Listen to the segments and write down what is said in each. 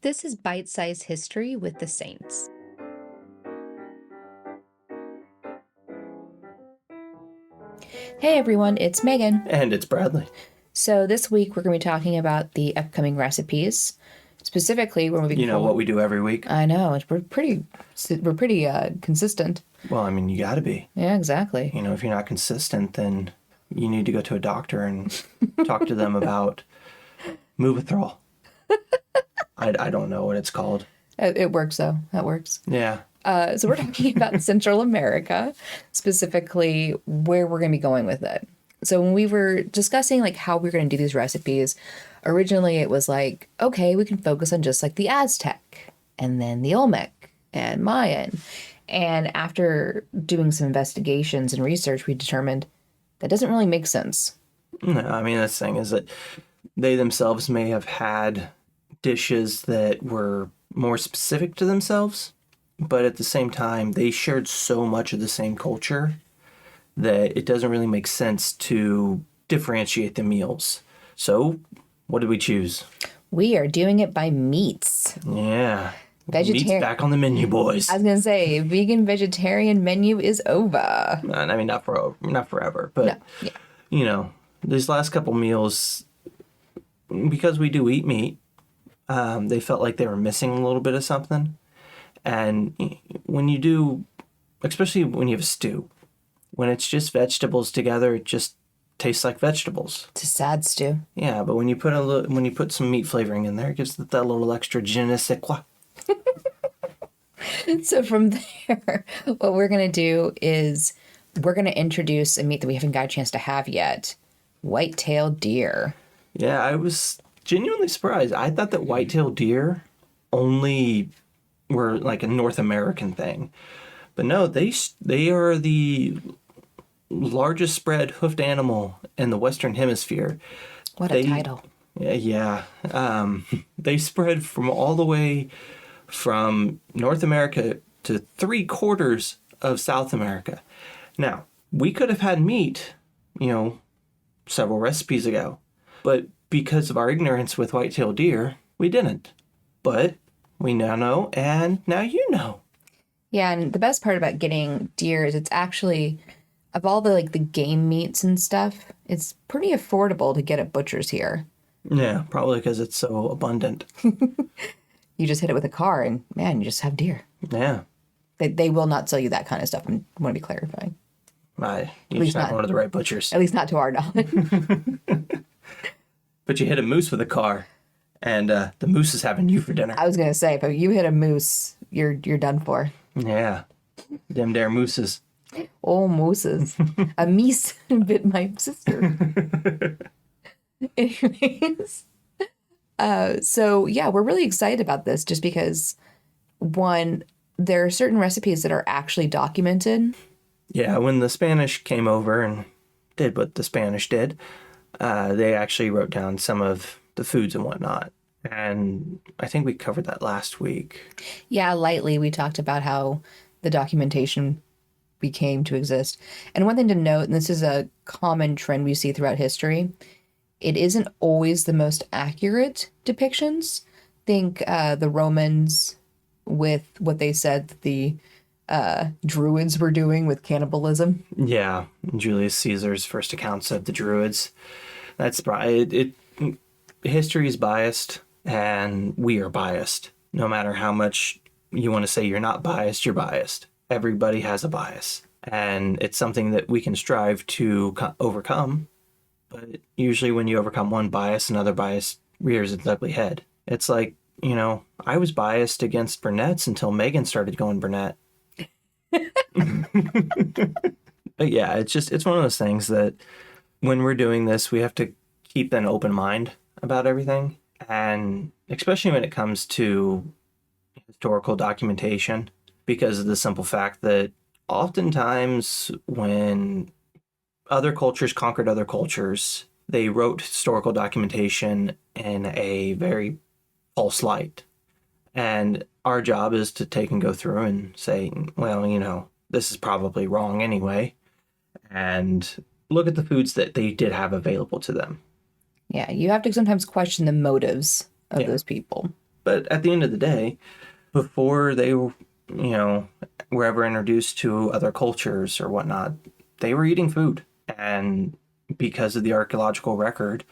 This is Bite-Sized History with the Saints. Hey everyone, it's Megan. And it's Bradley. So this week we're going to be talking about the upcoming recipes. Specifically, we're moving forward. What we do every week? I know, we're pretty consistent. Well, I mean, you gotta be. Yeah, exactly. If you're not consistent, then you need to go to a doctor and talk to them about Movithrol. I don't know what it's called. It works though. That works. Yeah. So we're talking about Central America, specifically where we're going to be going with it. So when we were discussing like how we're going to do these recipes, originally it was like, okay, we can focus on just like the Aztec and then the Olmec and Mayan. And after doing some investigations and research, we determined that doesn't really make sense. No, I mean, that's the thing is that they themselves may have had dishes that were more specific to themselves, but at the same time, they shared so much of the same culture that it doesn't really make sense to differentiate the meals. So, what did we choose? We are doing it by meats. Yeah. Vegetarian. Meat's back on the menu, boys. I was going to say, vegan vegetarian menu is over. I mean, not forever, but, these last couple meals, because we do eat meat, they felt like they were missing a little bit of something. And when you do, especially when you have a stew, when it's just vegetables together, it just tastes like vegetables. It's a sad stew. Yeah, but when you put some meat flavoring in there, it gives it that little extra je ne sais quoi. So from there, what we're going to do is we're going to introduce a meat that we haven't got a chance to have yet. White-tailed deer. Yeah, I was genuinely surprised. I thought that white-tailed deer only were like a North American thing. But no, they are the largest spread hoofed animal in the Western Hemisphere. What a title. Yeah. They spread from all the way from North America to 3/4 of South America. Now, we could have had meat, several recipes ago. But because of our ignorance with white-tailed deer, we didn't. But we now know, and now you know. Yeah, and the best part about getting deer is it's actually, of all the the game meats and stuff, it's pretty affordable to get at butchers here. Yeah, probably because it's so abundant. You just hit it with a car and, man, you just have deer. Yeah. They will not sell you that kind of stuff. I want to be clarifying. You're just not going to the right butchers. At least not to our knowledge. But you hit a moose with a car, and the moose is having you for dinner. I was going to say, if you hit a moose, you're done for. Yeah. Them dare mooses. Oh, mooses. A meese bit my sister. Anyways. So, yeah, we're really excited about this just because, one, there are certain recipes that are actually documented. Yeah, when the Spanish came over and did what the Spanish did, they actually wrote down some of the foods and whatnot. And I think we covered that last week. Yeah, lightly we talked about how the documentation became to exist. And one thing to note, and this is a common trend we see throughout history, it isn't always the most accurate depictions. Think the Romans with what they said the Druids were doing with cannibalism. Yeah, Julius Caesar's first accounts of the Druids. That's probably it. History is biased, and we are biased. No matter how much you want to say you're not biased, you're biased. Everybody has a bias, and it's something that we can strive to overcome. But usually when you overcome one bias, another bias rears its ugly head. It's like, I was biased against brunettes until Megan started going brunette. But yeah, it's one of those things that when we're doing this, we have to keep an open mind about everything. And especially when it comes to historical documentation, because of the simple fact that oftentimes when other cultures conquered other cultures, they wrote historical documentation in a very false light. And our job is to take and go through and say, well, this is probably wrong anyway. And look at the foods that they did have available to them. Yeah, you have to sometimes question the motives of those people. But at the end of the day, before they, were ever introduced to other cultures or whatnot, they were eating food. And because of the archaeological record,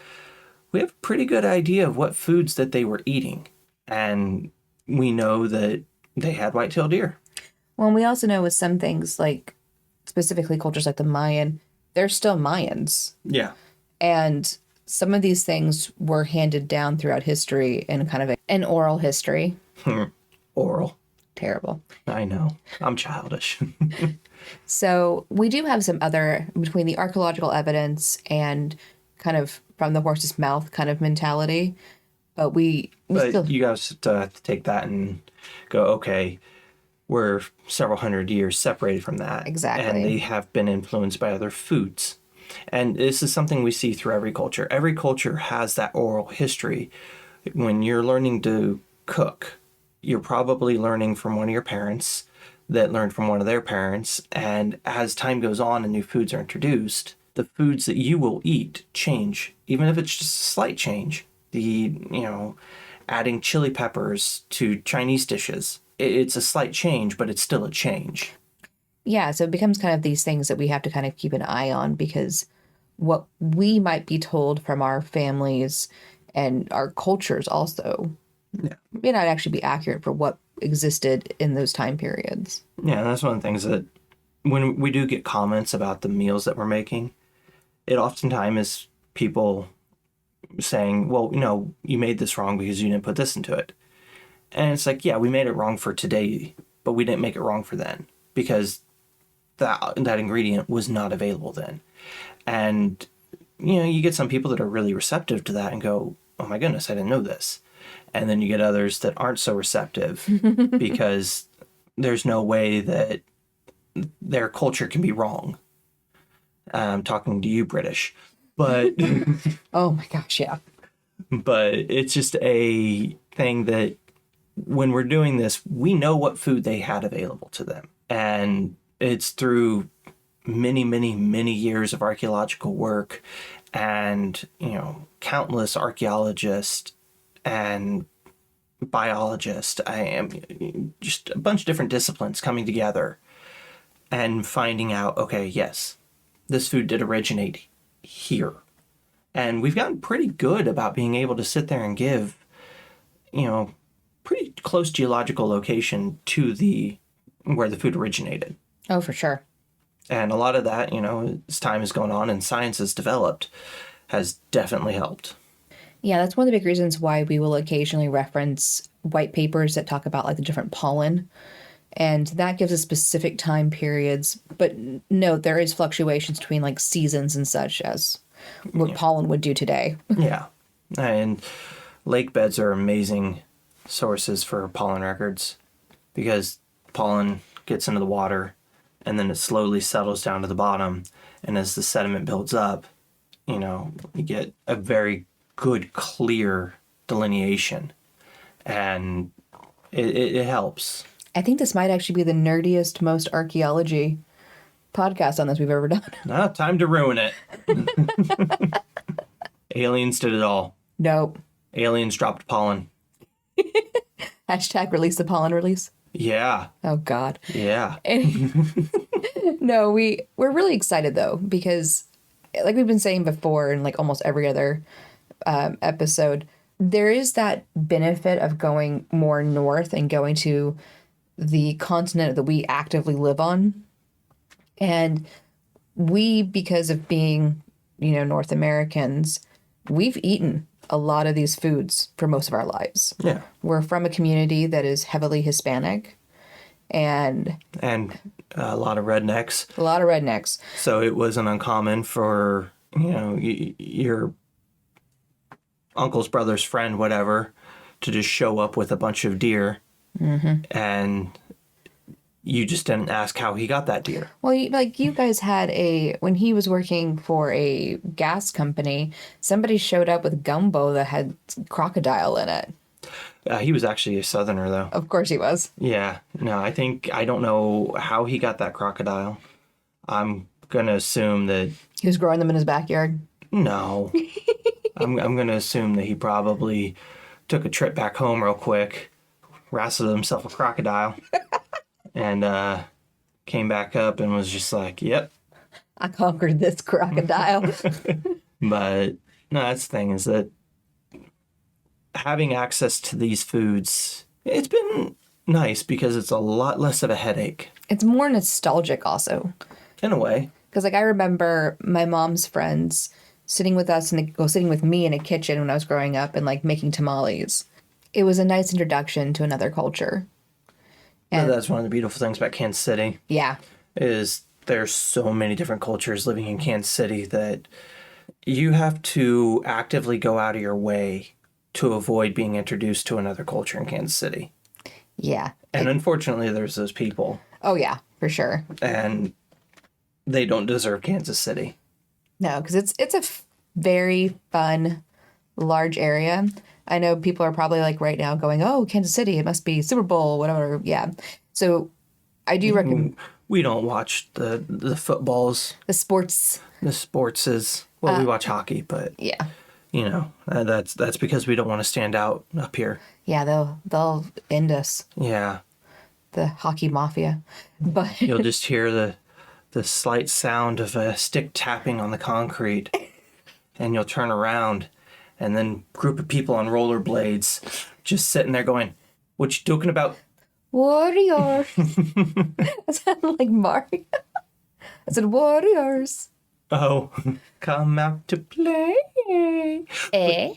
we have a pretty good idea of what foods that they were eating. And we know that they had white-tailed deer. Well, and we also know with some things, like specifically cultures like the Mayan, they're still Mayans. Yeah. And some of these things were handed down throughout history in kind of an oral history. Oral. Terrible. I know. I'm childish. So we do have some other, between the archaeological evidence and kind of from the horse's mouth kind of mentality. But But still, you guys have to take that and go, okay, we're several hundred years separated from that. Exactly. And they have been influenced by other foods. And this is something we see through every culture. Every culture has that oral history. When you're learning to cook, you're probably learning from one of your parents that learned from one of their parents. And as time goes on and new foods are introduced, the foods that you will eat change, even if it's just a slight change. Adding chili peppers to Chinese dishes. It's a slight change, but it's still a change. yeah, so it becomes kind of these things that we have to kind of keep an eye on, because what we might be told from our families and our cultures also may not actually be accurate for what existed in those time periods. Yeah, that's one of the things that when we do get comments about the meals that we're making, it oftentimes is people saying, well, you made this wrong because you didn't put this into it. And it's like, yeah, we made it wrong for today, but we didn't make it wrong for then, because that ingredient was not available then. And, you get some people that are really receptive to that and go, oh my goodness, I didn't know this. And then you get others that aren't so receptive because there's no way that their culture can be wrong. I'm talking to you, British. But Oh my gosh, yeah. but it's just a thing that when we're doing this, we know what food they had available to them. And it's through many, many, many years of archaeological work and, countless archaeologists and biologists. I am just a bunch of different disciplines coming together and finding out, okay, yes, this food did originate here. And we've gotten pretty good about being able to sit there and give, pretty close geological location to where the food originated. Oh, for sure. And a lot of that, as time has gone on and science has developed, has definitely helped. Yeah, that's one of the big reasons why we will occasionally reference white papers that talk about like the different pollen. And that gives us specific time periods. But note, there is fluctuations between like seasons and such as what pollen would do today. Yeah. And lake beds are amazing sources for pollen records because pollen gets into the water and then it slowly settles down to the bottom. And as the sediment builds up, you get a very good, clear delineation. And it helps. I think this might actually be the nerdiest, most archaeology podcast on this we've ever done. Time to ruin it. Aliens did it all. Nope. Aliens dropped pollen. Hashtag release the pollen release. Yeah. Oh, God. Yeah. No, we're really excited, though, because like we've been saying before in like almost every other episode, there is that benefit of going more north and going to the continent that we actively live on. And we, because of being, North Americans, we've eaten a lot of these foods for most of our lives. Yeah. We're from a community that is heavily Hispanic and a lot of rednecks. a lot of rednecks. So it wasn't uncommon for, your uncle's brother's friend, whatever, to just show up with a bunch of deer. Mm-hmm. And you just didn't ask how he got that deer. Well, you guys had when he was working for a gas company, somebody showed up with gumbo that had crocodile in it. He was actually a southerner, though. Of course he was. Yeah. No, I don't know how he got that crocodile. I'm going to assume that... He was growing them in his backyard? No. I'm going to assume that he probably took a trip back home real quick, wrestled himself a crocodile, and came back up and was just like, yep. I conquered this crocodile. But no, that's the thing is that having access to these foods, it's been nice because it's a lot less of a headache. It's more nostalgic also. In a way. Because like I remember my mom's friends sitting with us sitting with me in a kitchen when I was growing up and like making tamales. It was a nice introduction to another culture. And that's one of the beautiful things about Kansas City. Yeah. Is there's so many different cultures living in Kansas City that you have to actively go out of your way to avoid being introduced to another culture in Kansas City. Yeah. And unfortunately, there's those people. Oh, yeah, for sure. And they don't deserve Kansas City. No, because it's a very fun, large area. I know people are probably like right now going, oh, Kansas City, it must be Super Bowl, whatever. Yeah. So I do recommend. We don't watch the footballs. The sports. The sports is, well, we watch hockey, but. Yeah. You know, that's because we don't want to stand out up here. Yeah, they'll end us. Yeah. The hockey mafia. But you'll just hear the slight sound of a stick tapping on the concrete, and you'll turn around, and then a group of people on rollerblades just sitting there going, "What you talking about?" Warriors. I sounded like Mario. I said warriors. Oh, come out to play. Eh?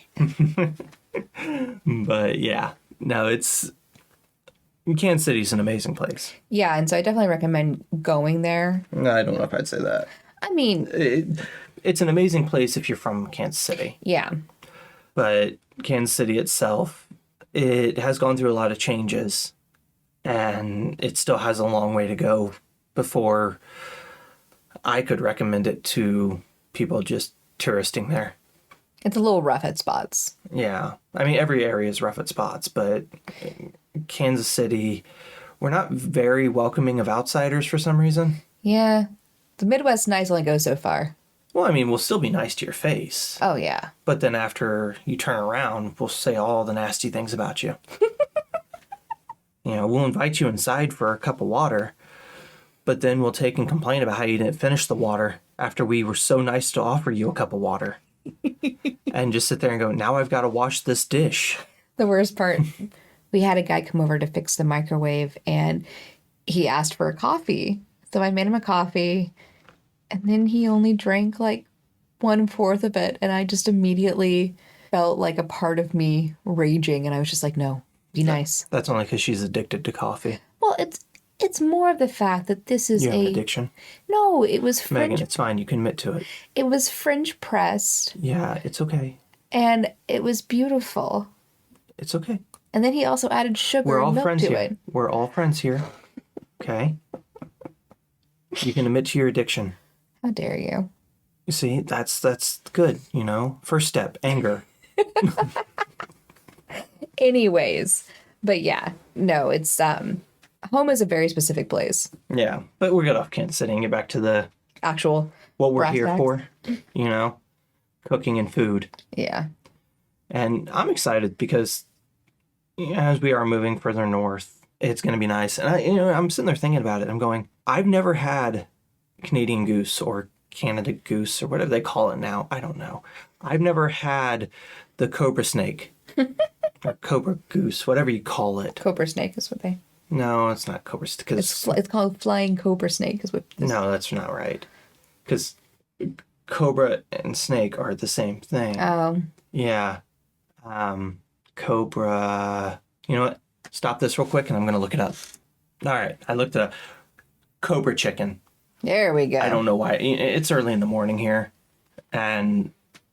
But yeah, no, Kansas City's an amazing place. Yeah, and so I definitely recommend going there. No, I don't know if I'd say that. I mean, it's an amazing place if you're from Kansas City. Yeah. But Kansas City itself, it has gone through a lot of changes, and it still has a long way to go before I could recommend it to people just touristing there. It's a little rough at spots. Yeah. I mean, every area is rough at spots, but Kansas City, we're not very welcoming of outsiders for some reason. Yeah. The Midwest nice only goes so far. Well, I mean, we'll still be nice to your face. Oh, yeah. But then after you turn around, we'll say all the nasty things about you. You know, we'll invite you inside for a cup of water, but then we'll take and complain about how you didn't finish the water after we were so nice to offer you a cup of water. And just sit there and go, now I've got to wash this dish. The worst part, we had a guy come over to fix the microwave, and he asked for a coffee. So I made him a coffee, and then he only drank like 1/4 of it. And I just immediately felt like a part of me raging. And I was just like, no, be nice. That's only because she's addicted to coffee. Well, it's more of the fact that this is you have an addiction? No, it was French. Megan, it's fine. You can admit to it. It was French pressed. Yeah, it's okay. And it was beautiful. It's okay. And then he also added sugar We're all and milk friends to here. it. We're all friends here. Okay? You can admit to your addiction. How dare you? You see, that's good, you know? First step, anger. Anyways, but yeah, no, it's home is a very specific place. Yeah, but we'll get off Kansas City and get back to the Actual what we're brass here tacks. for, you know? Cooking and food. Yeah. And I'm excited because as we are moving further north, it's going to be nice. And I'm sitting there thinking about it. I'm going, I've never had Canadian goose or Canada goose or whatever they call it now. I don't know. I've never had the cobra snake or cobra goose, whatever you call it. Cobra snake is what they. No, it's not cobra snake. It's called flying cobra snake is what. No, that's not right. Because cobra and snake are the same thing. Yeah. Cobra. You know what? Stop this real quick and I'm going to look it up. All right. I looked it up. Cobra chicken. There we go. I don't know why. It's early in the morning here and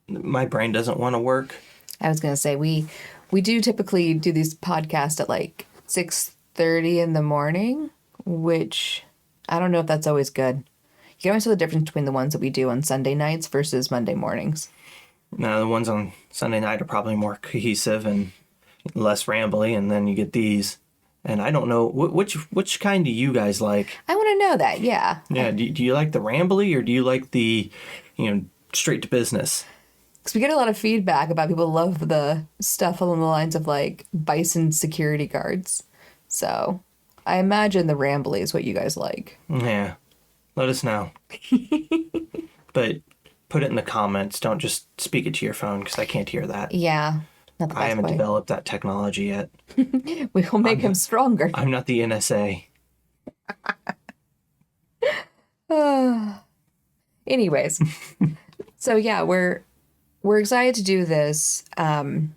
my brain doesn't want to work. I was going to say, we do typically do these podcasts at like 6:30 in the morning, which I don't know if that's always good. You can always tell the difference between the ones that we do on Sunday nights versus Monday mornings. No, the ones on Sunday night are probably more cohesive and less rambly, and then you get these. And I don't know, which kind do you guys like? I want to know that, yeah. Yeah, do you like the rambly or do you like the, straight to business? Because we get a lot of feedback about people love the stuff along the lines of like bison security guards. So I imagine the rambly is what you guys like. Yeah. Let us know. But put it in the comments. Don't just speak it to your phone because I can't hear that. Yeah, not the I best haven't way. developed that technology yet. We will make him stronger. I'm not the NSA. Anyways, so yeah, we're excited to do this. I'm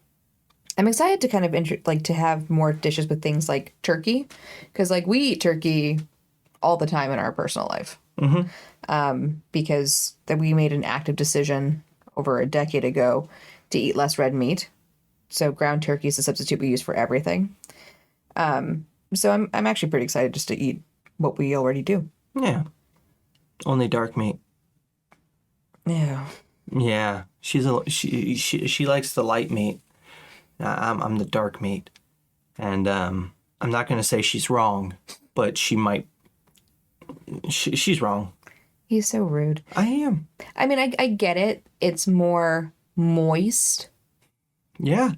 excited to kind of to have more dishes with things like turkey, because like we eat turkey all the time in our personal life. Because that we made an active decision over a decade ago to eat less red meat. So ground turkey is the substitute we use for everything. So I'm actually pretty excited just to eat what we already do. Yeah. Only dark meat. Yeah. Yeah. She likes the light meat. I'm the dark meat. And I'm not going to say she's wrong, but she might. She's wrong. He's so rude. I am. I mean, I get it. It's more moist. Yeah.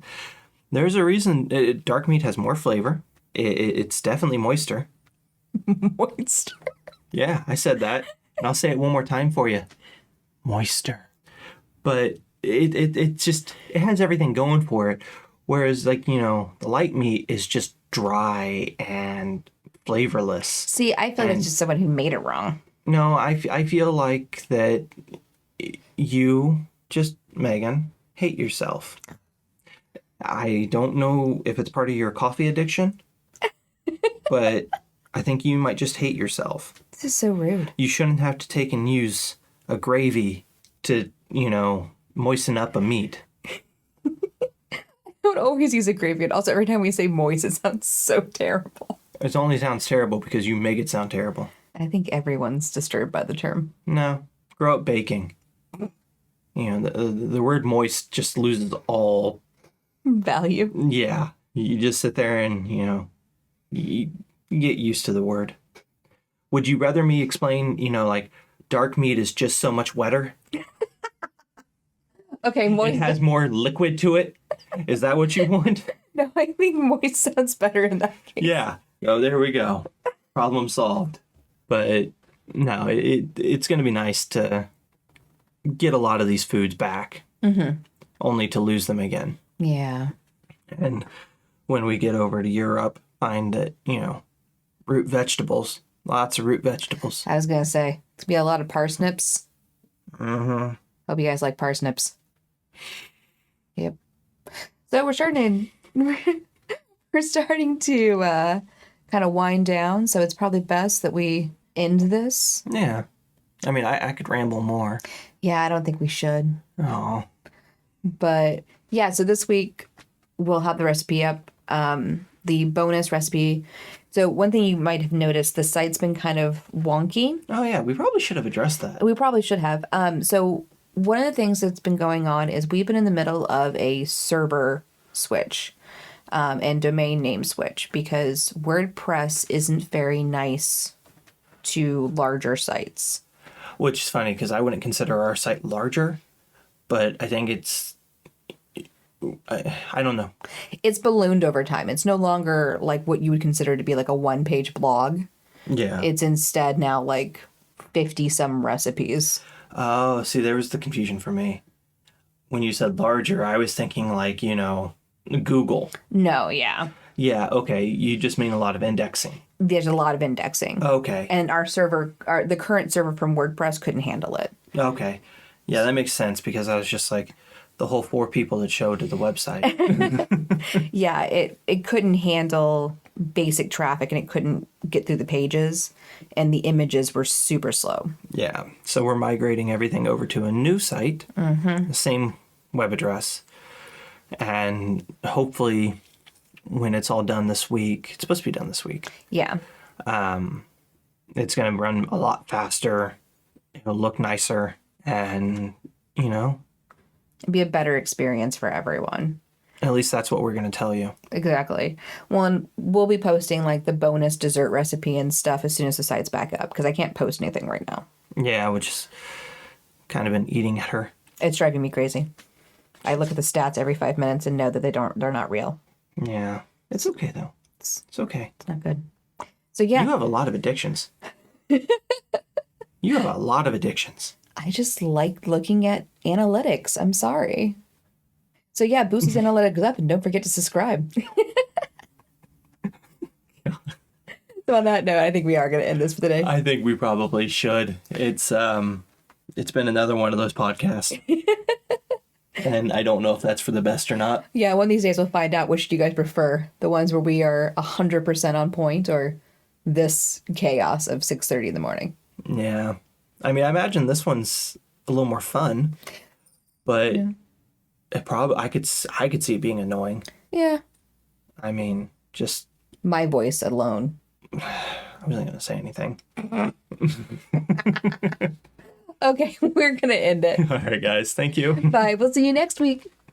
There's a reason dark meat has more flavor. It's definitely moister. Moist. Yeah, I said that. And I'll say it one more time for you. Moister. But it just, it has everything going for it. Whereas, like, you know, the light meat is just dry and flavorless. See, I feel like it's just someone who made it wrong. No, I feel like that you, just Megan, hate yourself. I don't know if it's part of your coffee addiction, but I think you might just hate yourself. This is so rude. You shouldn't have to take and use a gravy to, you know, moisten up a meat. I don't always use a gravy. And also, every time we say moist, it sounds so terrible. It only sounds terrible because you make it sound terrible. I think everyone's disturbed by the term. No, grow up baking. You know, the word moist just loses all Value. Yeah, you just sit there and, you know, you get used to the word. Would you rather me explain, you know, like dark meat is just so much wetter? Okay, moist. It has more liquid to it? Is that what you want? No, I think moist sounds better in that case. Yeah. Oh, there we go. Problem solved. But no, it's going to be nice to get a lot of these foods back, only to lose them again. Yeah. And when we get over to Europe, find that, you know, root vegetables, lots of root vegetables. I was going to say, it's going to be a lot of parsnips. Mm-hmm. Hope you guys like parsnips. Yep. So we're starting to kind of wind down, so it's probably best that we end this. Yeah. I mean, I could ramble more. Yeah, I don't think we should. Oh. But yeah, so this week we'll have the recipe up, the bonus recipe. So one thing you might have noticed, the site's been kind of wonky. Oh, yeah. We probably should have addressed that. We probably should have. So one of the things that's been going on is we've been in the middle of a server switch and domain name switch because WordPress isn't very nice to larger sites. Which is funny because I wouldn't consider our site larger, but I think it's, I don't know. It's ballooned over time. It's no longer like what you would consider to be like a one-page blog. Yeah. It's instead now like 50 some recipes. Oh, see, there was the confusion for me. When you said larger, I was thinking like, you know, Google. No, yeah. Yeah, okay. You just mean a lot of indexing. There's a lot of indexing. Okay. And our server, the current server from WordPress couldn't handle it. Okay. Yeah, that makes sense because I was just like the whole 4 people that showed to the website. Yeah, it couldn't handle basic traffic and it couldn't get through the pages and the images were super slow. Yeah. So we're migrating everything over to a new site, the same web address. And hopefully when it's all done this week, it's supposed to be done this week. Yeah. It's going to run a lot faster. It'll look nicer and, you know, It'd be a better experience for everyone. at least that's what we're going to tell you. Exactly. Well, and we'll be posting like the bonus dessert recipe and stuff as soon as the site's back up because I can't post anything right now. Yeah, which is kind of been eating at her. It's driving me crazy. I look at the stats every 5 minutes and know that they're not real. Yeah. It's okay though. It's okay. It's not good. So yeah. You have a lot of addictions. You have a lot of addictions. I just like looking at analytics. I'm sorry. So yeah, boost those analytics up and don't forget to subscribe. So on that note, I think we are going to end this for today. I think we probably should. It's been another one of those podcasts. And I don't know if that's for the best or not. Yeah, one of these days we'll find out which do you guys prefer. The ones where we are 100% on point or this chaos of 6:30 in the morning. Yeah. I mean, I imagine this one's a little more fun, but it probably I could see it being annoying. Yeah. I mean, just my voice alone. I wasn't going to say anything. Okay, we're going to end it. All right, guys. Thank you. Bye. We'll see you next week.